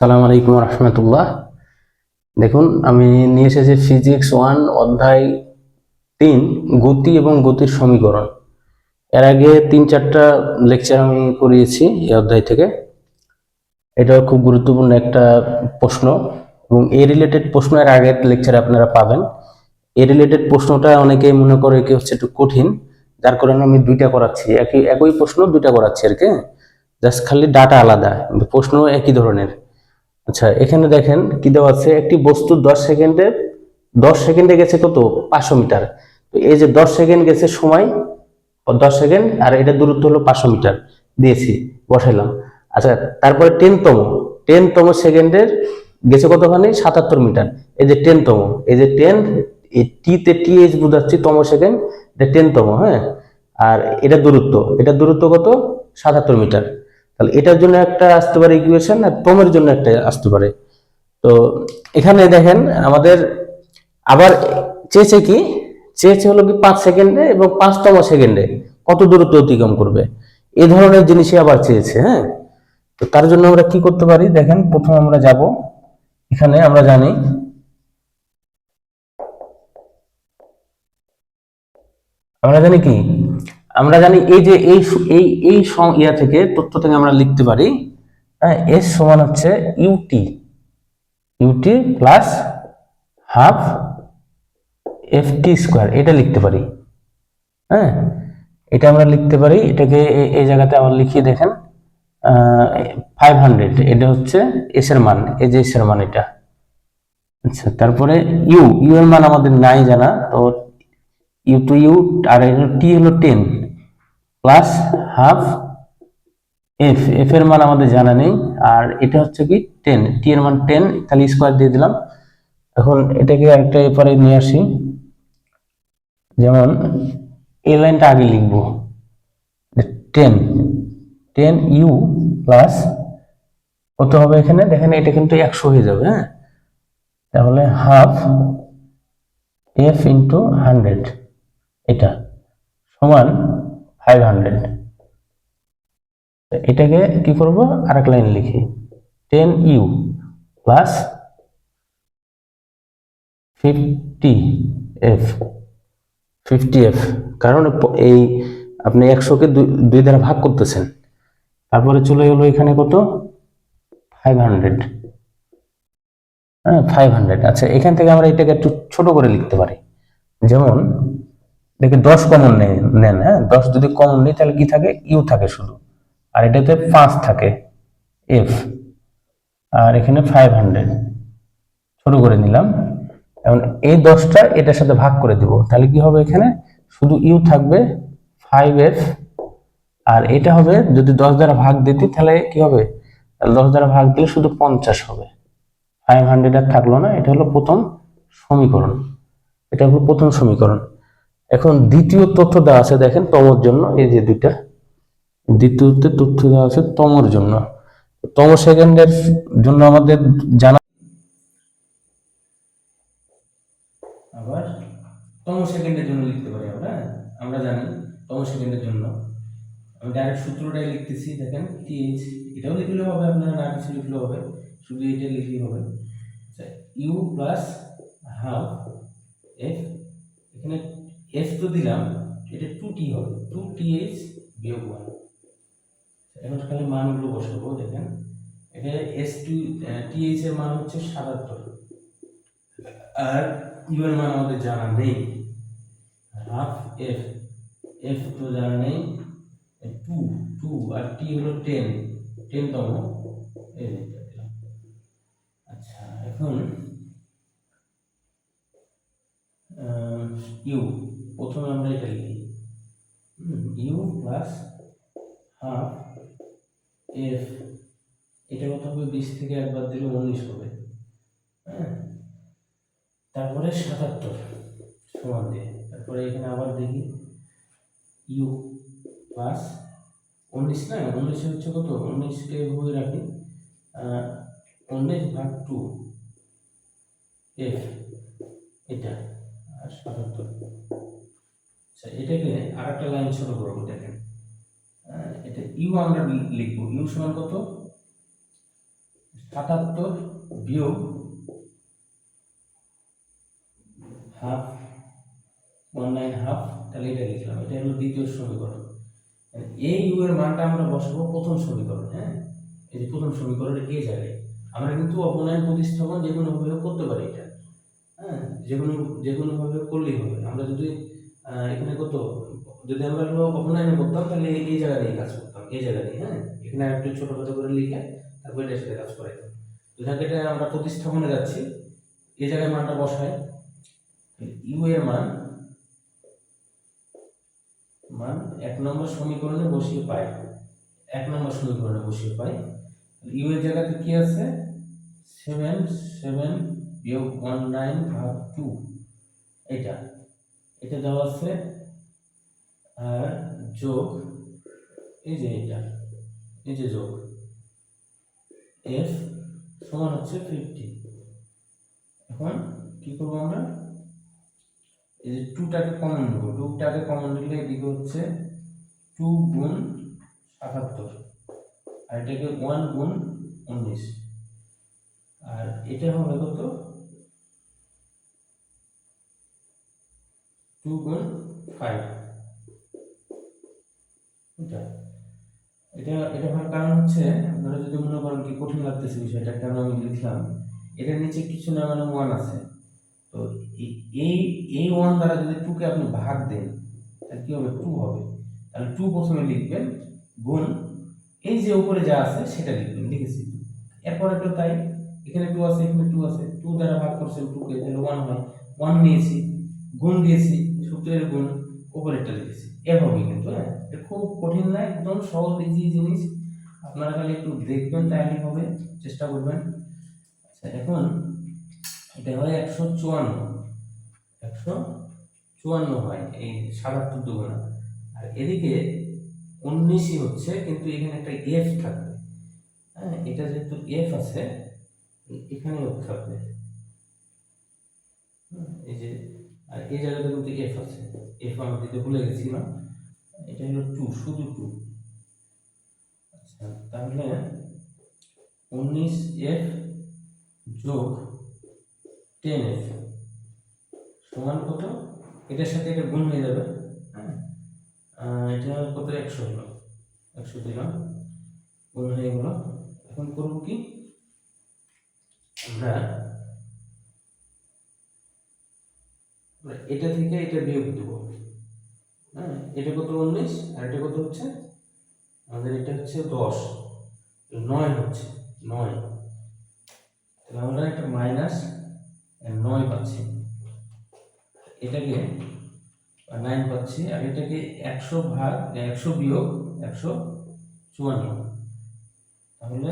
সালাম আলাইকুম রহমতুল্লাহ। দেখুন, আমি নিয়ে এসেছি ফিজিক্স 1 অধ্যায় 3 গতি এবং গতির সমীকরণ। এর আগে 3-4টা লেকচার আমি করিয়েছি এই অধ্যায় থেকে। এটা খুব গুরুত্বপূর্ণ একটা প্রশ্ন এবং এই রিলেটেড প্রশ্ন এর আগের লেকচারে আপনারা পাবেন। এই রিলেটেড প্রশ্নটা অনেকেই মনে করে কি হচ্ছে একটু কঠিন, যার কারণে আমি দুইটা করাচ্ছি। একই প্রশ্ন দুইটা করাচ্ছি আর কি, জাস্ট খালি ডাটা আলাদা, কিন্তু প্রশ্ন একই ধরনের। আচ্ছা, এখানে দেখেন কি দেওয়া আছে, একটি বস্তু 10 সেকেন্ডে গেছে কত, 500 মিটার। তো এই যে 10 সেকেন্ড গেছে সময়, 10 সেকেন্ড, আর এটা দূরত্ব হলো 500 মিটার দিয়েছি, বসাইলাম। আচ্ছা, তারপরে টেনতম সেকেন্ডের গেছে কতখানি, 77 মিটার। এই যে টেনতম, এই যে টেন, এই টিতে টিএইচ বোঝাচ্ছি তম সেকেন্ড, এটা টেনতম, হ্যাঁ। আর এটা দূরত্ব কত, 77 মিটার। তাহলে এটার জন্য একটা আসতে পারে ইকুয়েশন, আর তমের জন্য একটা আসতে পারে। তো এখানে দেখেন আমাদের আবার চেয়েছে কি, চেয়েছে হলো কি 5 সেকেন্ডে এবং 5তম সেকেন্ডে কত দূরত্ব অতিক্রম করবে, এই ধরনের জিনিসই আবার চেয়েছে, হ্যাঁ। তো তার জন্য আমরা কি করতে পারি, দেখেন প্রথমে আমরা যাব, এখানে আমরা জানি কি, আমরা জানি এই যে এই ইয়া থেকে, তথ্য থেকে আমরা লিখতে পারি, হ্যাঁ, এস সমান হচ্ছে u t plus half f t square, এটা লিখতে পারি, হ্যাঁ। এটা আমরা লিখতে পারি, এটাকে এই জায়গাতে আবার লিখিয়ে দেখেন, 500, এটা হচ্ছে এস এর মান, এই যে এস এর মান এটা। আচ্ছা, তারপরে ইউ এর মান আমাদের নাই জানা, তো ইউ টু ইউ, আর টি হলো 10 প্লাস হাফ এফ এর মান আমাদের জানা নেই, আর এটা হচ্ছে কি 10, টি এর মান 10, তাহলে স্কোয়ার দিয়ে দিলাম। এখন এটাকে একটা এরপরে নিয়ে আসি, যেমন এই লাইনটা আগে লিখবো, 10 ইউ প্লাস কত হবে, এখানে দেখেন এটা কিন্তু 100 হয়ে যাবে, হ্যাঁ। তাহলে হাফ এফ ইন্টু 100, এটা সমান 500। এটাকে কি করব, আরেক লাইন লিখি, 10 ইউ প্লাস 50 এফ, 50 এফ, কারণ এই আপনি 100-কে 2 দ্বারা ভাগ করতেছেন। তারপরে চলে গেলো এখানে কত, 500, হ্যাঁ 500। আচ্ছা, এখান থেকে আমরা এটাকে একটু ছোট করে লিখতে পারি, যেমন দেখে 10 কমন নেন, হ্যাঁ, 10 যদি কমন নেই তাহলে কি থাকে, ইউ থাকে শুধু, আর এটাতে 5 থাকে এফ, আর এখানে 500 ছোট করে নিলাম। এখন এই 10টা এটার সাথে ভাগ করে দিব, তাহলে কি হবে, এখানে শুধু ইউ থাকবে 5f, আর এটা হবে যদি 10 দ্বারা ভাগ দিতি তাহলে কি হবে, 10 দ্বারা ভাগ দিলে শুধু 50 হবে, 500 আর থাকলো না। এটা হলো প্রথম সমীকরণ, এটা হলো প্রথম সমীকরণ। এখন দ্বিতীয় তথ্য দেওয়া আছে, দেখেন তমর জন্য, এই যে দুইটা দ্বিতীয়তে তথ্য দেওয়া আছে তমর জন্য। তম সেকেন্ডের জন্য আমাদের জানা, আবার তম সেকেন্ডের জন্য লিখতে পারি আমরা, আমরা জানি তম সেকেন্ডের জন্য আমি ডাইরেক্ট সূত্রটাই লিখতেছি, দেখেন টিএইচ, এটাও লিখলে হবে, আপনারা না কিছু লিখলে হবে, শুধু এটা লিখলেই হবে। আচ্ছা, ইউ প্লাস হাফ এফ, এখানে এফ তো দিলাম, এটা 2t হবে, 2th বিয়োগ 1। এখন খালি মানগুলো বসাবো, দেখেন এটা এস টু টিএইচ এর মান হচ্ছে 77, আর ইউ এর মান আমাদের জানা নেই, হাফ এফ, এফ তো জানা নেই, 2 আর টি হলো 10তম, এইটা দিলাম। আচ্ছা, এখন ইউ, প্রথমে আমরা এটা লিখি, ইউ প্লাস হাফ এফ, এটা কত হবে, 20 থেকে একবার দিলে 19 হবে, হ্যাঁ। তারপরে 77 সমান দিয়ে, তারপরে এখানে আবার দেখি ইউ প্লাস 19, না 19 হচ্ছে কত, 19কে বই রাখি, 19/2 এফ, এটা, আর 77। আচ্ছা, এটাকে আর একটা লাইন ছোট করবো, দেখেন এটা ইউ আমরা লিখবো, ইউ সমান কত, 77 বিয়োগ হাফ 19 হাফ, তাহলে এটা লিখলাম, এটা হলো দ্বিতীয় সমীকরণ। এই ইউ এর মানটা আমরা বসাবো প্রথম সমীকরণ। হ্যাঁ, এই যে প্রথম সমীকরণের এই জায়গায় আমরা কিন্তু অপনয়ন প্রতিস্থাপন যে কোনো ভাবে করতে পারি এটা। হ্যাঁ, যে কোনো ভাবে করলেই হবে। আমরা যদি এখানে যদি আমরা অপনয়ন করতাম তাহলে এই জায়গায় কাজ করতাম, এই জায়গায়। হ্যাঁ, এখানে একটু ছোট করে লিখে তারপর এটার সাথে কাজ করাইতাম। তো যাকে এটা আমরা প্রতিস্থাপনে যাচ্ছি, এই জায়গায় মানটা বসাই। ইউ এর মান 1 নম্বর সমীকরণে বসিয়ে পাই। 1 নম্বর সমীকরণে বসিয়ে পাই। ইউ এর জায়গাতে কি আছে? 7 বিয়োগ 19 ভাগ 2, এটা দেওয়া আছে। আর যোগ এই যে যোগ এফ সমান হচ্ছে 50। এখন কি করবো আমরা? এই যে 2টাকে কমন নেব। 2টাকে কমন নিলে এদিকে হচ্ছে 2 গুণ 77, আর এটাকে 1 গুণ 19, আর এটা হবে কত? 2 গুণ 5। এটা হওয়ার কারণ হচ্ছে, আপনারা যদি মনে করেন কি কঠিন লাগতেছে বিষয়টা, কেন আমি লিখলাম, এটার নিচে কিছু না মানে 1 আছে। তো এই 1 দ্বারা যদি 2কে আপনি ভাগ দেন তাহলে কি হবে? 2 হবে। তাহলে 2 প্রথমে লিখবেন, গুণ এই যে উপরে যা আছে সেটা লিখবেন, লিখেছি। এরপরে তো তাই, এখানে 2 আছে, এখানে 2 আছে, 2 দ্বারা ভাগ করছেন 2কে, তাহলে 1 হয়। 1 নিয়েছি, গুণ দিয়েছি, সূত্রের গুণ, উপরেরটা লিখেছি। এভাবেই কিন্তু। হ্যাঁ, এটা খুব কঠিন না, একদম সহজ ইজি জিনিস। আপনারা খালি একটু দেখবেন তাহলে হবে, চেষ্টা করবেন। আচ্ছা, এখন এটা হয় 154 হয় এই 77 দুগুণা। আর এদিকে 19ই হচ্ছে, কিন্তু এখানে একটা এফ থাকবে। হ্যাঁ, এটা যেহেতু এফ আছে এখানে এফ থাকবে। এই যে, আর এই জায়গাতে কিন্তু এফ আছে, এফ আমরা দিতে ভুলে গেছি না। এটা হলো 2, শুধু 2। আচ্ছা, তাহলে 19f যোগ 10f সমান কত? এটার সাথে এটা গুণ হয়ে যাবে। হ্যাঁ, এটা কত? 100 হলো, 100 দিলাম, গুণ হয়ে গেল। এখন করবো কি? আমরা এটা থেকে এটা বিয়োগ দেবো। হ্যাঁ, এটা কত? 19, আর এটা কত হচ্ছে আমাদের? এটা হচ্ছে 10, 9 হচ্ছে 9। তাহলে আমরা একটা মাইনাস 9 পাচ্ছি, এটাকে 9 পাচ্ছি, আর এটাকে 100 ভাগ 100 বিয়োগ 154। তাহলে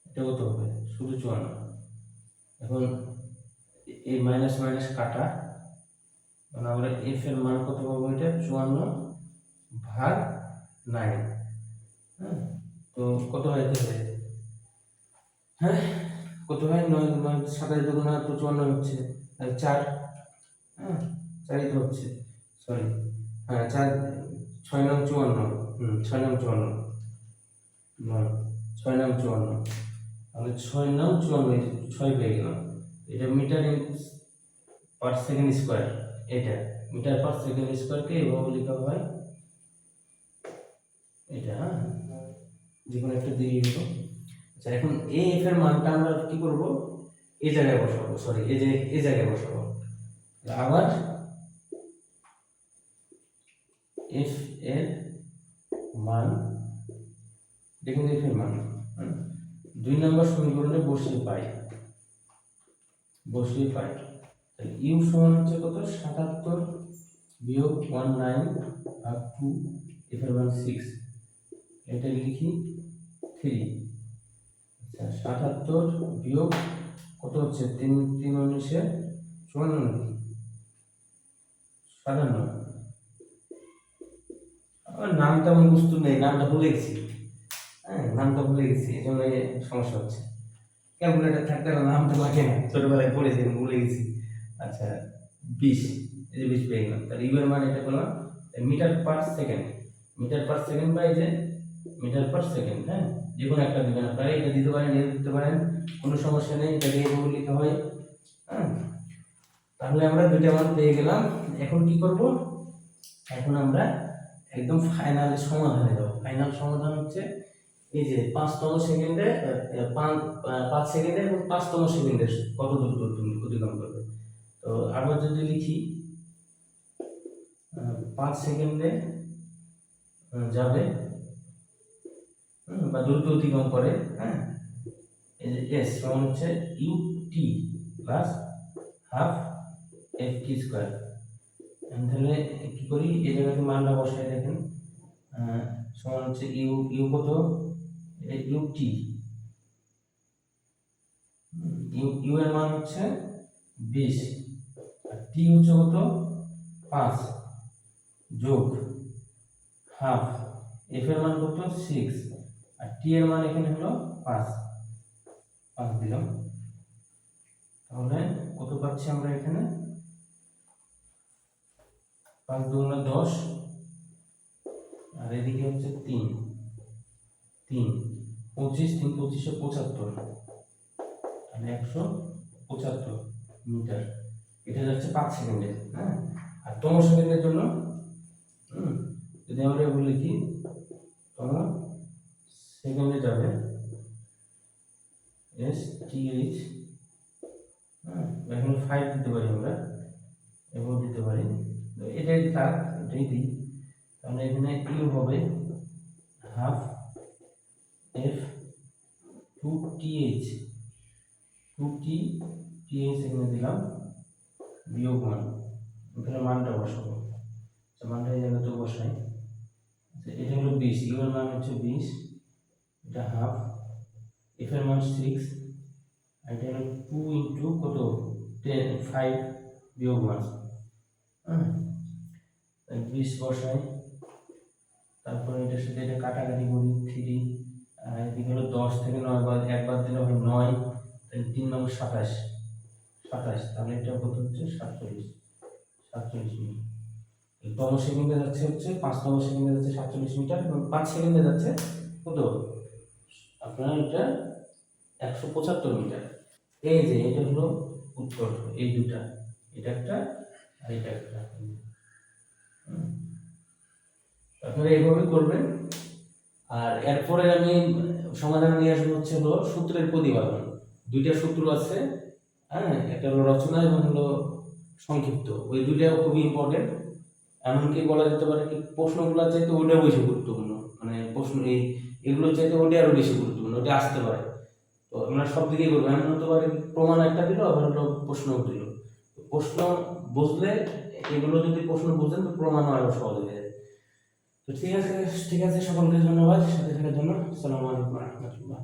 এটা কত হবে? শুধু 54। এখন এই মাইনাস মাইনাস কাটা, মানে আমরা এফ এর মান কত পাবো? এটা 54 ভাগ 9। হ্যাঁ, তো কত হয়? হ্যাঁ, কত হয়? 9 27 দুগুণা তো 54 হচ্ছে, আর 4। হ্যাঁ, 4ই তো হচ্ছে, সরি। হ্যাঁ, 4 6 9 54। 6 9 54, 6 9 54। তাহলে 6 9 54, 6 পেয়ে গেলাম। এটা মিটার পার সেকেন্ড স্কোয়ার। এটা মিটার পার সেকেন্ড স্কোয়ারকে এভাবে লেখা হয়। এটা, হ্যাঁ, যে কোনো একটা দিয়ে দিব। আচ্ছা, এখন এই এফ এর মানটা আমরা কি করব? এই জায়গায় বসাবো, সরি, এই জায়গায় বসাবো। আবার এফ এর মান, দেখুন এফ এর মান 2 নম্বর সমীকরণে বসিয়ে পাই। তাহলে ইউ সমান হচ্ছে কত? 77 বিয়োগ 19 ভাগ 2, এফ এর মান 6, এটা লিখি 3। আচ্ছা, 77 বিয়োগ কত হচ্ছে? 3 3 19 54, 57। আমার নামটা মুখস্থ নেই, নামটা ভুলে গেছি। হ্যাঁ, নামটা ভুলে গেছি, এই জন্য সমস্যা হচ্ছে। ক্যালকুলেটর থাকতে নামটা লাগে না, ছোটবেলায় পড়েছি, ভুলে গেছি। আচ্ছা, 20, এই যে 20 পেয়ে গেলাম। তাহলে ইউ এর মান এটা পেলাম metre per second. Metre per second by যে মিটার পার সেকেন্ড। হ্যাঁ, যে কোনো একটা দিবেন আপনারা, এটা দিতে পারেন, এটা দিতে পারেন, কোনো সমস্যা নেই, এটা দিয়ে লিখতে হয়। হ্যাঁ, তাহলে আমরা দুইটা মান পেয়ে গেলাম। এখন কি করব, এখন আমরা একদম ফাইনাল সমাধানে যাব। ফাইনাল সমাধান হচ্ছে এই যে 5তম সেকেন্ডে 5 সেকেন্ডে এবং 5তম সেকেন্ডে কত দূর তুমি অতিক্রম করবে। তো আবার যদি লিখি 5 সেকেন্ডে যাবে বা দ্রুত অতিক্রম করে। হ্যাঁ, এই যে এস সমান হচ্ছে U T plus half f t square. তাহলে কি করি, এই জায়গাতে মানটা বসাই দেখেন, সমান হচ্ছে ইউ ইউ কত, ইউ টি, ইউ এর মান হচ্ছে 20 আর টি হচ্ছে কত 5 যোগ হাফ এফ এর মান কত 6 আর টি এর মান এখানে হলো 5 দিলাম। তাহলে কত পাচ্ছি আমরা এখানে, 5 দুগুণে 10 আর এদিকে হচ্ছে 3 25 3 25 75, মানে 175 মিটার। এটা যাচ্ছে 5 সেকেন্ডে। হ্যাঁ, আর তম সেকেন্ডের জন্য যদি আমরা বলি কি তম সেকেন্ডে যাবে এস টি এইচ, হ্যাঁ, এখানে 5 দিতে পারি আমরা এবং দিতে পারি, এটাই থাক, এটাই দিই। তাহলে এখানে ইউ হবে হাফ এফ 2th 2th এখানে দিলাম বিয়োগ 1, এখানে মানটা বসাবো, মানটা এই জায়গাতে বসাই। এটা হলো 20, ইউ এর মান হচ্ছে 20, এটা হাফ, এফ এর মান 6 আর এটা হলো 2 ইন্টু কত 5 বিয়োগ 1, 20 বসাই। তারপরে এটার সাথে এটা কাটাকাটি করি 3, আর এদিকে হলো 10 থেকে 9 বাদ, একবার দিলে হয় 9, তাহলে 3 9 27, তাহলে এটা কত হচ্ছে 47 মিটার। তম সেকেন্ডে যাচ্ছে হচ্ছে 5তম সেকেন্ডে যাচ্ছে 47 মিটার এবং 5 সেকেন্ডে যাচ্ছে কত আপনার এটা 175 মিটার। এই যে এটা হলো উত্তর, এই দুটা, এটা একটা আর এটা একটা। আপনারা এইভাবে করবেন। আর এরপরে আমি সমাধান নিয়ে আসবো হচ্ছে হলো সূত্রের প্রতিপাদন। দুইটা সূত্র আছে, হ্যাঁ, একটা হলো রচনা এবং হলো সংক্ষিপ্ত, ওই দুইটাও খুবই ইম্পর্টেন্ট। এমনকি বলা যেতে পারে কি প্রশ্নগুলো চাইতে ওইটাও বেশি গুরুত্বপূর্ণ, মানে প্রশ্ন এগুলো চাইতে ওটা আরো বেশি গুরুত্বপূর্ণ, ওটা আসতে পারে। তো আমরা সব দিকেই করবো, এমন হতে পারে প্রমাণ একটা দিল আবার হলো প্রশ্নও দিল। প্রশ্ন বুঝলে, এগুলো যদি প্রশ্ন বুঝেন তো প্রমাণ আরো সহজ হয়ে যায়। তো ঠিক আছে সকলকে ধন্যবাদ সাথে থাকার জন্য। আসসালামু আলাইকুম ওয়া রাহমাতুল্লাহ।